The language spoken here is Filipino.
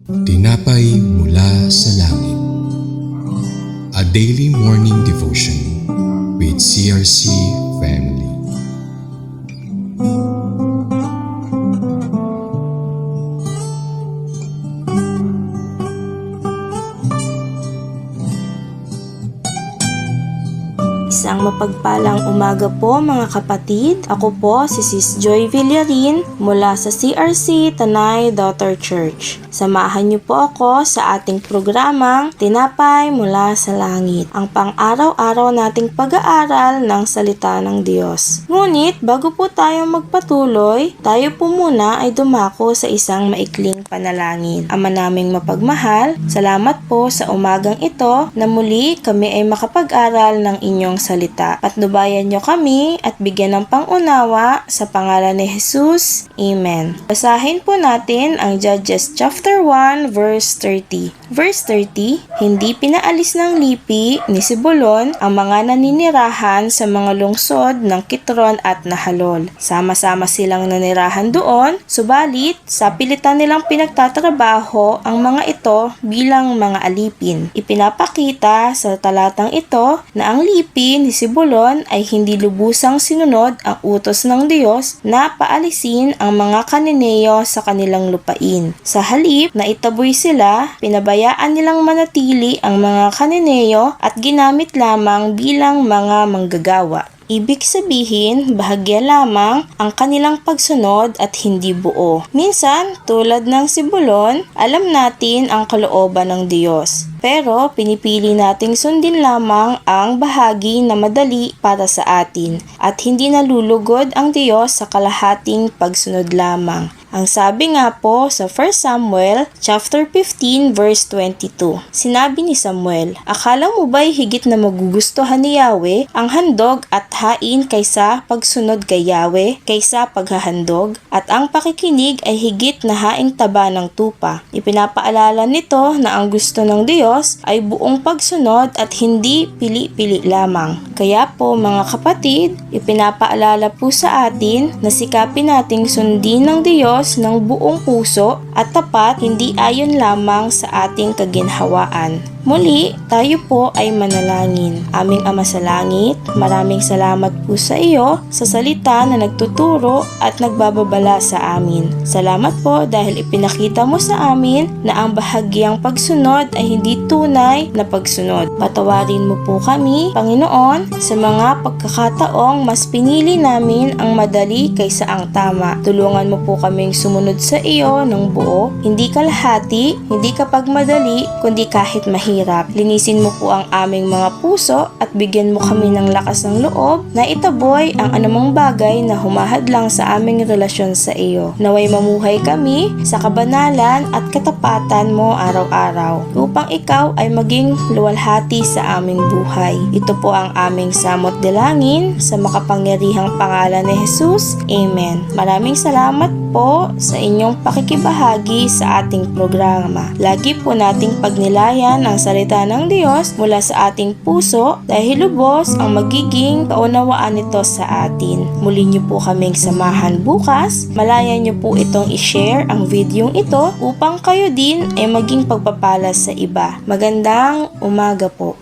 Tinapay mula sa langit. A daily morning devotion with CRC family. Isang mapagpalang umaga po mga kapatid. Ako po si Sis Joy Villarin mula sa CRC Tanay Daughter Church. Samahan niyo po ako sa ating programang Tinapay mula sa Langit, ang pang-araw-araw nating pag-aaral ng salita ng Diyos. Ngunit bago po tayo magpatuloy, tayo po muna ay dumako sa isang maikling panalangin. Ama naming mapagmahal, salamat po sa umagang ito na muli kami ay makapag-aral ng inyong salita. Patnubayan niyo kami at bigyan ng pangunawa sa pangalan ni Jesus. Amen. Basahin po natin ang Judges chapter 1 verse 30. Verse 30, hindi pinaalis ng lipi ni Zebulon ang mga naninirahan sa mga lungsod ng Kitron at Nahalol. Sama-sama silang nanirahan doon, subalit sa pilitan nilang pinagtatrabaho ang mga ito bilang mga alipin. Ipinapakita sa talatang ito na ang lipi ni Zebulon ay hindi lubusang sinunod ang utos ng Diyos na paalisin ang mga Kananeo sa kanilang lupain. Sa halip na itaboy sila, pinabayaan nilang manatili ang mga Kananeo at ginamit lamang bilang mga manggagawa. Ibig sabihin, bahagya lamang ang kanilang pagsunod at hindi buo. Minsan, tulad ng Zebulon, alam natin ang kalooban ng Diyos. Pero pinipili nating sundin lamang ang bahagi na madali para sa atin at hindi nalulugod ang Diyos sa kalahating pagsunod lamang. Ang sabi nga po sa 1 Samuel chapter 15 verse 22. Sinabi ni Samuel, akala mo ba'y higit na magugustuhan ni Yahweh ang handog at hain kaysa pagsunod kay Yahweh kaysa paghahandog? At ang pakikinig ay higit na haing taba ng tupa. Ipinapaalala nito na ang gusto ng Diyos ay buong pagsunod at hindi pili-pili lamang. Kaya po mga kapatid, ipinapaalala po sa atin na sikapin nating sundin ng Diyos ng buong puso at tapat, hindi ayon lamang sa ating kaginhawaan. Muli, tayo po ay manalangin. Aming Ama sa Langit, maraming salamat po sa iyo sa salita na nagtuturo at nagbababala sa amin. Salamat po dahil ipinakita mo sa amin na ang bahagyang pagsunod ay hindi tunay na pagsunod. Patawarin mo po kami, Panginoon, sa mga pagkakataong mas pinili namin ang madali kaysa ang tama. Tulungan mo po kaming sumunod sa iyo ng buo, hindi kalahati, hindi kapag madali, kundi kahit mahirap. Linisin mo po ang aming mga puso at bigyan mo kami ng lakas ng loob na itaboy ang anumang bagay na humahadlang sa aming relasyon sa iyo. Naway mamuhay kami sa kabanalan at katapatan mo araw-araw upang ikaw ay maging luwalhati sa aming buhay. Ito po ang aming samot dalangin sa makapangyarihang pangalan ni Jesus. Amen. Maraming salamat po sa inyong pakikibahagi sa ating programa. Lagi po nating pagnilayan ang salita ng Diyos mula sa ating puso dahil lubos ang magiging kaunawaan nito sa atin. Muli niyo po kaming samahan bukas. Malaya niyo po itong i-share ang videong ito upang kayo din ay maging pagpapala sa iba. Magandang umaga po.